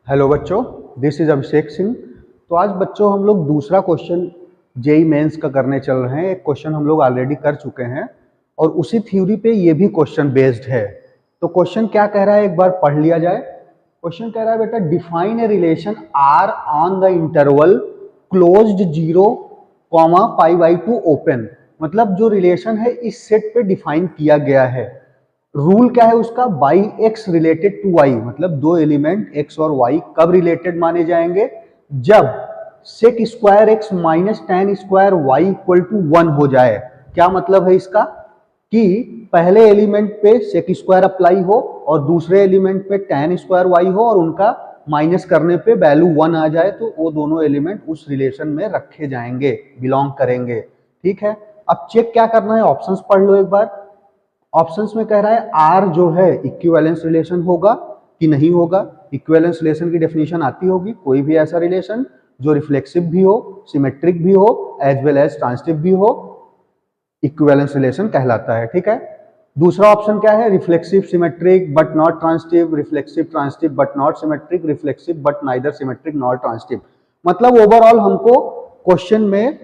Hello बच्चों, this is Abhishek Singh. तो आज बच्चों हम लोग दूसरा क्वेश्चन जेई मेंस का करने चल रहे हैं। एक क्वेश्चन हम लोग ऑलरेडी कर चुके हैं और उसी थ्योरी पे ये भी क्वेश्चन बेस्ड है। तो क्वेश्चन क्या कह रहा है, एक बार पढ़ लिया जाए। क्वेश्चन कह रहा है बेटा, define a relation R on the interval closed 0, π/2 open. मतलब जो रिलेशन है इस सेट पे डिफाइन किया गया है। रूल क्या है उसका, by x related to y, मतलब दो एलिमेंट एक्स और वाई कब रिलेटेड माने जाएंगे, जब sec square x minus tan square y equal to 1 हो जाए। क्या मतलब है इसका, कि पहले एलिमेंट पे सेक स्क्वायर अप्लाई हो और दूसरे एलिमेंट पे टेन स्क्वायर वाई हो और उनका माइनस करने पे वैल्यू 1 आ जाए, तो वो दोनों एलिमेंट उस रिलेशन में रखे जाएंगे, बिलोंग करेंगे। ठीक है, अब चेक क्या करना है, ऑप्शंस पढ़ लो एक बार। ऑप्शंस में कह रहा है आर जो है इक्विवेलेंस रिलेशन होगा कि नहीं होगा। इक्विवेलेंस रिलेशन की डेफिनेशन आती होगी, कोई भी ऐसा रिलेशन जो रिफ्लेक्सिव भी हो, सिमेट्रिक भी हो, एज वेल एज ट्रांसिटिव भी हो, इक्विवेलेंस रिलेशन कहलाता है। ठीक है, दूसरा ऑप्शन क्या है, reflexive symmetric but not transitive, reflexive transitive but not symmetric, reflexive but neither symmetric not transitive. मतलब ओवरऑल हमको क्वेश्चन में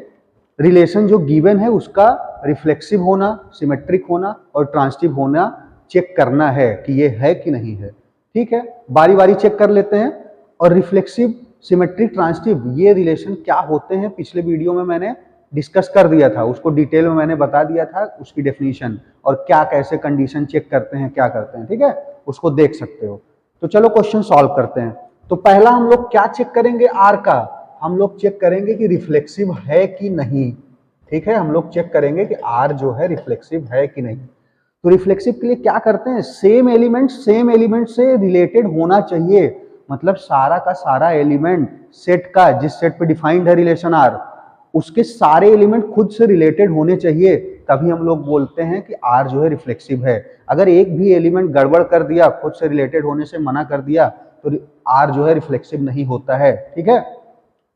रिलेशन जो गिवन है उसका रिफ्लेक्सिव होना, सिमेट्रिक होना और ट्रांसिटिव होना चेक करना है कि ये है कि नहीं है। ठीक है, बारी बारी चेक कर लेते हैं। और रिफ्लेक्सिव, सिमेट्रिक, ट्रांसिटिव ये रिलेशन क्या होते हैं पिछले वीडियो में मैंने डिस्कस कर दिया था, उसको डिटेल में मैंने बता दिया था, उसकी डेफिनेशन और क्या कैसे कंडीशन चेक करते हैं, क्या करते हैं। ठीक है, उसको देख सकते हो। तो चलो क्वेश्चन सॉल्व करते हैं। तो पहला हम लोग क्या चेक करेंगे, आर का हम लोग चेक करेंगे कि रिफ्लेक्सिव है कि नहीं। ठीक है, हम लोग चेक करेंगे कि आर जो है रिफ्लेक्सिव है कि नहीं। तो रिफ्लेक्सिव के लिए क्या करते हैं, सेम एलिमेंट से रिलेटेड होना चाहिए। मतलब सारा का सारा एलिमेंट सेट का, जिस सेट पे डिफाइंड है रिलेशन आर, उसके सारे एलिमेंट खुद से रिलेटेड होने चाहिए, तभी हम लोग बोलते हैं कि आर जो है रिफ्लेक्सिव है। अगर एक भी एलिमेंट गड़बड़ कर दिया, खुद से रिलेटेड होने से मना कर दिया, तो आर जो है रिफ्लेक्सिव नहीं होता है। ठीक है,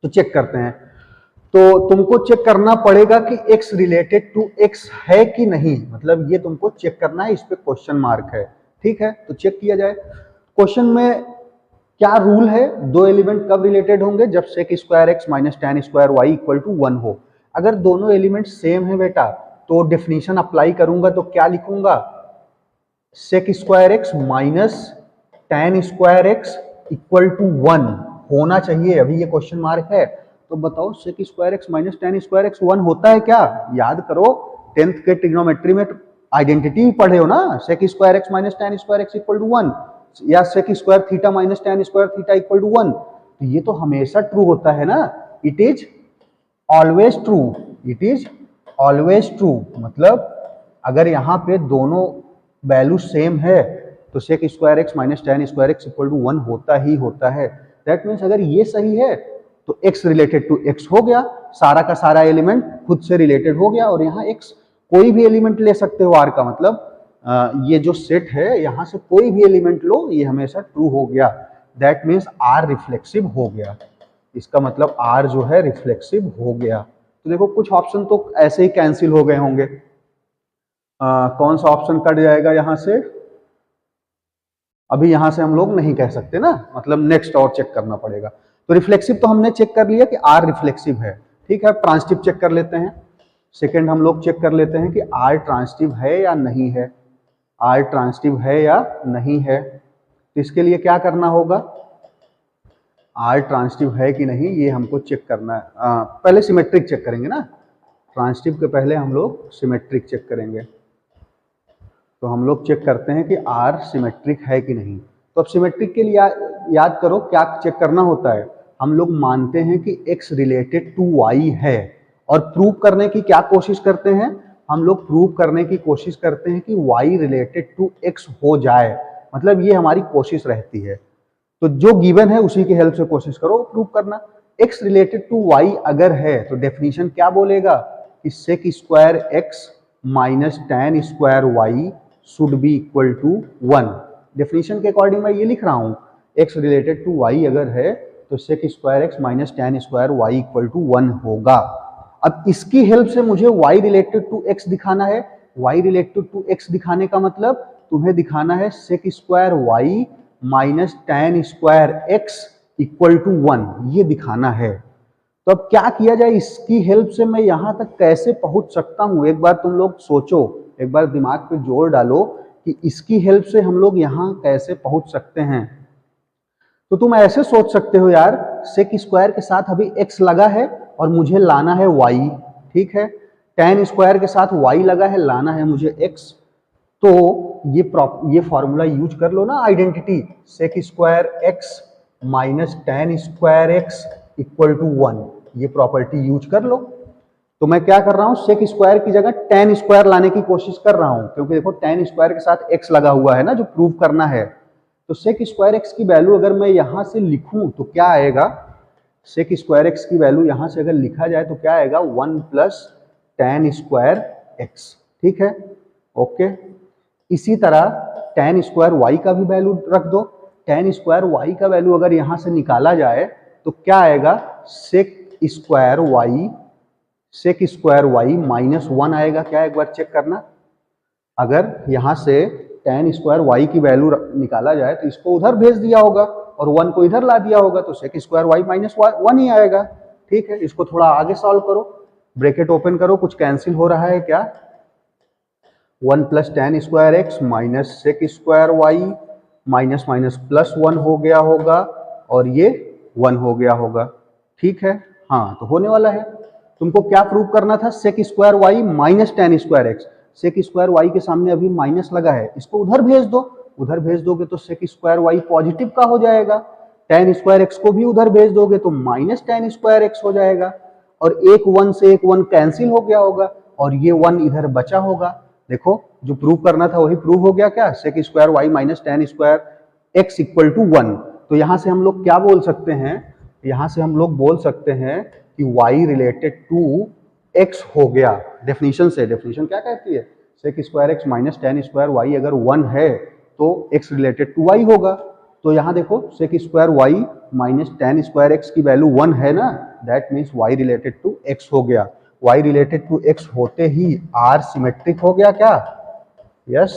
तो चेक करते हैं। तो तुमको चेक करना पड़ेगा कि x रिलेटेड टू x है कि नहीं, मतलब ये तुमको चेक करना है, इस पे क्वेश्चन मार्क है। ठीक है, तो चेक किया जाए। क्वेश्चन में क्या रूल है, दो एलिमेंट कब रिलेटेड होंगे, जब sec square x minus tan square y equal to 1 हो। अगर दोनों एलिमेंट सेम है बेटा, तो डेफिनेशन अप्लाई करूंगा तो क्या लिखूंगा, sec square x minus tan square x equal to 1 होना चाहिए। अभी ये क्वेश्चन मार्क है, तो बताओ sec square x minus tan square x 1 होता है क्या। याद करो, 10th के ट्रिग्नोमेट्री में आइडेंटिटी पढ़े हो ना, sec square x minus tan square x equal to 1 या sec square theta minus tan square theta equal to 1। तो ये तो हमेशा ट्रू होता है ना, it is always true, it is always true. मतलब अगर यहाँ पे दोनों वैल्यू सेम है तो sec square x minus tan square x equal to 1 होता ही होता है। दैट मीन्स अगर ये सही है तो x रिलेटेड टू x हो गया, सारा का सारा एलिमेंट खुद से रिलेटेड हो गया। और यहाँ x कोई भी एलिमेंट ले सकते हो, r का मतलब ये जो सेट है यहाँ से कोई भी एलिमेंट लो, ये हमेशा ट्रू हो गया। दैट मीन्स r रिफ्लेक्सिव हो गया, इसका मतलब r जो है रिफ्लेक्सिव हो गया। तो देखो कुछ ऑप्शन तो ऐसे ही कैंसिल हो गए होंगे। कौन सा ऑप्शन कट जाएगा यहाँ से, अभी यहां से हम लोग नहीं कह सकते ना, मतलब नेक्स्ट और चेक करना पड़ेगा। तो रिफ्लेक्सिव तो हमने चेक कर लिया कि आर रिफ्लेक्सिव है। ठीक है, ट्रांसिटिव चेक कर लेते हैं। सेकंड हम लोग चेक कर लेते हैं कि आर ट्रांसिटिव है या नहीं है, आर ट्रांसिटिव है या नहीं है। तो इसके लिए क्या करना होगा, आर ट्रांसिटिव है कि नहीं ये हमको चेक करना है। पहले सिमेट्रिक चेक करेंगे ना, ट्रांसिटिव के पहले हम लोग सिमेट्रिक चेक करेंगे। तो हम लोग चेक करते हैं कि आर सिमेट्रिक है कि नहीं। तो अब सिमेट्रिक के लिए याद करो क्या चेक करना होता है, हम लोग मानते हैं कि x रिलेटेड टू y है और प्रूव करने की क्या कोशिश करते हैं, हम लोग प्रूव करने की कोशिश करते हैं कि y रिलेटेड टू x हो जाए। मतलब ये हमारी कोशिश रहती है। तो जो गिवन है उसी की हेल्प से कोशिश करो प्रूव करना। x रिलेटेड टू y अगर है तो डेफिनेशन क्या बोलेगा कि sec square x minus tan square y should be equal to 1। Definition के अकॉर्डिंग मैं ये लिख रहा हूँ, x रिलेटेड टू y अगर है तो sec square x minus tan square y equal to 1 होगा। अब इसकी हेल्प से मुझे y रिलेटेड टू x दिखाना है। y रिलेटेड टू x दिखाने का मतलब तुम्हें दिखाना है sec square y minus tan square x equal to 1, ये दिखाना है। तो अब क्या किया जाए, इसकी हेल्प से मैं यहां तक कैसे पहुंच सकता हूं, एक बार तुम लोग सोचो, एक बार दिमाग पे जोर डालो कि इसकी हेल्प से हम लोग यहां कैसे पहुंच सकते हैं। तो तुम ऐसे सोच सकते हो यार, सेक स्क्वायर के साथ अभी x लगा है और मुझे लाना है y, ठीक है। टेन स्क्वायर के साथ y लगा है, लाना है मुझे x। तो ये फॉर्मूला यूज कर लो ना, identity, sec square x minus tan square x equal to 1, ये प्रॉपर्टी यूज कर लो। तो मैं क्या कर रहा हूं, सेक स्क्वायर की जगह टेन स्क्वायर लाने की कोशिश कर रहा हूं, क्योंकि देखो टेन स्क्वायर के साथ x लगा हुआ है ना, जो प्रूव करना है। तो सेक स्क्वायर एक्स की वैल्यू अगर मैं यहां से लिखूं तो क्या आएगा, सेक स्क्वायर एक्स की वैल्यू यहां से अगर लिखा जाए तो क्या आएगा, 1 प्लस टेन स्क्वायर एक्स, ठीक है, ओके। इसी तरह टेन स्क्वायर वाई का भी वैल्यू रख दो। टेन स्क्वायर वाई का वैल्यू अगर यहां से निकाला जाए तो क्या आएगा, सेक स्क्वायर वाई माइनस 1 आएगा। क्या, एक बार चेक करना, अगर यहां से टेन स्क्वायर वाई की वैल्यू निकाला जाए तो इसको उधर भेज दिया होगा और 1 को इधर ला दिया होगा, तो सेक स्क्वायर वाई माइनस 1 ही आएगा, ठीक है। इसको थोड़ा आगे सॉल्व करो, ब्रैकेट ओपन करो, कुछ कैंसिल हो रहा है क्या, 1 plus tan square x minus sec square y minus minus plus 1 हो गया होगा और ये 1 हो गया होगा, ठीक है। हाँ, तो होने वाला है। तुमको क्या प्रूव करना था, sec square y minus tan square x. Sec square y के सामने अभी माइनस लगा है, इसको उधर भेज दो, उधर भेज दोगे तो सेक स्क्वायर वाई पॉजिटिव का हो जाएगा। टेन स्क्वायर एक्स को भी उधर भेज दोगे तो माइनस टेन स्क्वायर एक्स हो जाएगा, और एक 1 से एक 1 कैंसिल हो गया होगा और ये 1 इधर बचा होगा। देखो, जो प्रूव करना था वही प्रूव हो गया। क्या, sec square y minus tan square x equal to 1। तो यहां से हम लोग क्या बोल सकते हैं, यहां से हम लोग बोल सकते हैं कि y रिलेटेड टू x हो गया। डेफिनेशन से, डेफिनेशन क्या कहती है, sec square x minus tan square y अगर 1 है तो x रिलेटेड टू y होगा। तो यहाँ देखो, sec square y minus tan square x की वैल्यू 1 है ना, that means y related to x हो गया। y रिलेटेड टू x होते ही r सिमेट्रिक हो गया। क्या, यस,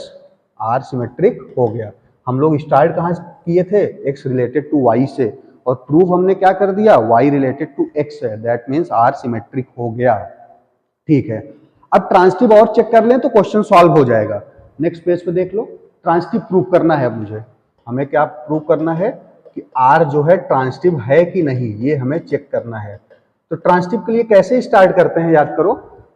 r सिमेट्रिक हो गया। हम लोग स्टार्ट कहाँ किए थे, x रिलेटेड टू y से, और प्रूफ हमने क्या कर दिया, y रिलेटेड टू x है, दैट मीन्स r सिमेट्रिक हो गया, ठीक है। अब ट्रांसिटिव और चेक कर लें तो क्वेश्चन सॉल्व हो जाएगा। नेक्स्ट पेज पे देख लो, ट्रांसिटिव प्रूव करना है मुझे, हमें क्या प्रूव करना है कि r जो है ट्रांसिटिव है कि नहीं, ये हमें चेक करना है। तो ट्रांसिटिव के लिए कैसे स्टार्ट करते हैं, याद करो,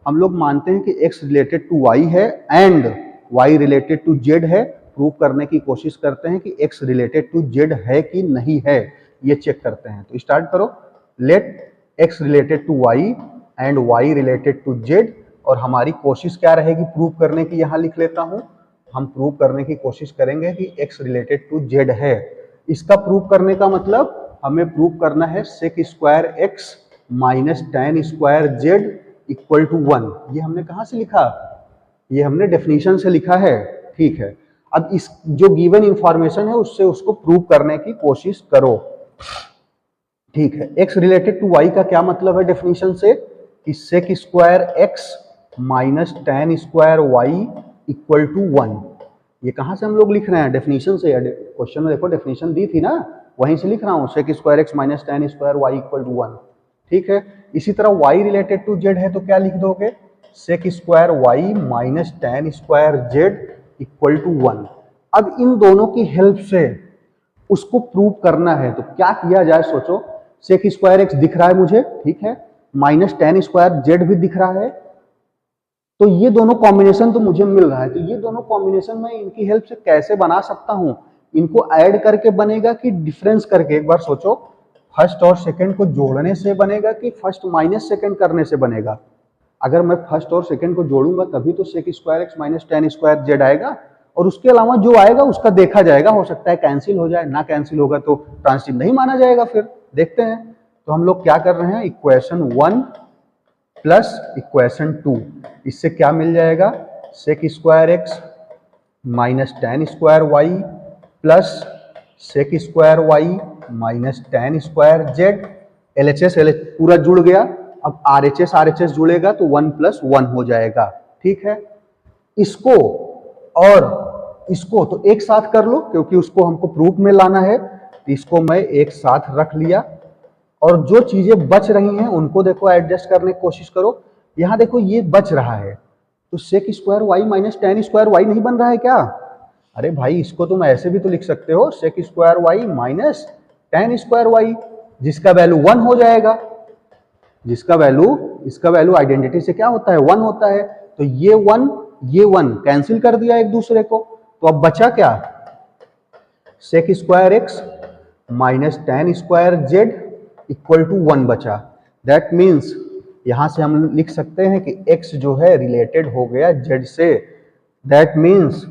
हम लोग मानते हैं कि x रिलेटेड टू y है and y related to z है। प्रूव करने की कोशिश करते हैं कि x रिलेटेड टू z है कि नहीं है, ये चेक करते हैं। तो स्टार्ट करो, let x related to y and y related to z, और हमारी कोशिश क्या रहेगी प्रूव करने की, यहां लिख लेता हूं। हम प्रूव करने की कोशिश करेंगे कि x रिलेटेड टू z है। इसका प्रूव करने का मतलब हमें प्रूव करना है sec square x minus tan square z equal to 1। ये हमने कहां से लिखा, ये हमने डेफिनेशन से लिखा है, ठीक है। अब इस जो गिवन इंफॉर्मेशन है उससे उसको प्रूव करने की कोशिश करो, ठीक है। x रिलेटेड टू y का क्या मतलब है डेफिनेशन से, कि sec square x minus tan square y equal to 1। ये कहां से हम लोग लिख रहे हैं, डेफिनेशन से। क्वेश्चन में देखो डेफिनेशन दी थी ना, वहीं से लिख रहा हूं, sec square x minus tan square y equal to 1, ठीक है। इसी तरह y रिलेटेड टू z है तो क्या लिख दोगे, sec square y minus tan square z equal to 1। अब इन दोनों की हेल्प से उसको प्रूव करना है, तो क्या किया जाए, सोचो। सेक स्क्वायर एक्स दिख रहा है मुझे, ठीक है, माइनस टेन स्क्वायर जेड भी दिख रहा है, तो ये दोनों कॉम्बिनेशन तो मुझे मिल रहा है। तो ये दोनों कॉम्बिनेशन में इनकी हेल्प से कैसे बना सकता हूं, इनको ऐड करके बनेगा कि डिफरेंस करके, एक बार सोचो, फर्स्ट और सेकंड को जोड़ने से बनेगा कि फर्स्ट माइनस सेकंड करने से बनेगा। अगर मैं फर्स्ट और सेकंड को जोड़ूंगा तभी तो sec square x minus tan square z आएगा, और उसके अलावा जो आएगा उसका देखा जाएगा, हो सकता है कैंसिल हो जाए, ना कैंसिल होगा तो ट्रांसिटिव नहीं माना जाएगा। फिर देखते हैं। तो हम लोग क्या कर रहे हैं, इक्वेशन 1 प्लस इक्वेशन 2, इससे क्या मिल जाएगा, sec square x minus tan square y plus sec square y minus tan square z. LHS पूरा जुड़ गया। अब RHS जुड़ेगा तो 1 प्लस 1 हो जाएगा, ठीक है। इसको और इसको तो एक साथ कर लो, क्योंकि उसको हमको प्रूफ में लाना है, तो इसको मैं एक साथ रख लिया। और जो चीजें बच रही हैं उनको देखो एडजस्ट करने की कोशिश करो। यहाँ देखो ये बच रहा है, तो sec square y minus tan square y नहीं बन रहा है क्या? अरे भाई इसको तुम ऐसे भी तो लिख सकते हो, sec square y minus tan square y, जिसका वैल्यू 1 हो जाएगा। जिसका वैल्यू, इसका वैल्यू आइडेंटिटी से क्या होता है? 1 होता है। तो ये 1 कैंसिल कर दिया एक दूसरे को, तो अब बचा क्या? Sec square x minus tan square z equal to 1 बचा। दैट मीन्स यहां से हम लिख सकते हैं कि x जो है रिलेटेड हो गया z से। That means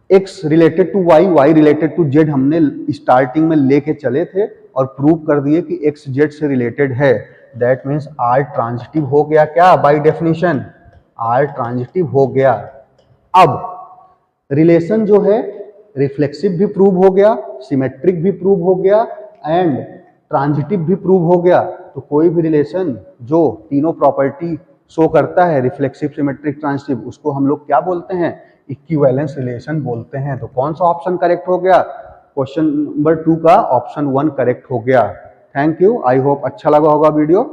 x related to y, y related to z हमने स्टार्टिंग में लेके चले थे और प्रूव कर दिए कि x z से रिलेटेड है। दैट मीन्स r ट्रांजिटिव हो गया क्या? बाय डेफिनेशन r ट्रांजिटिव हो गया। अब रिलेशन जो है रिफ्लेक्सिव भी प्रूव हो गया, सिमेट्रिक भी प्रूव हो गया एंड ट्रांजिटिव भी प्रूव हो गया। तो कोई भी रिलेशन जो तीनों प्रॉपर्टी शो करता है, रिफ्लेक्सिव, सिमेट्रिक, ट्रांजिटिव, उसको हम लोग क्या बोलते हैं? इक्विवेलेंस रिलेशन बोलते हैं। तो कौन सा ऑप्शन करेक्ट हो गया? क्वेश्चन नंबर 2 का ऑप्शन 1 करेक्ट हो गया। Thank you. आई होप अच्छा लगा होगा वीडियो।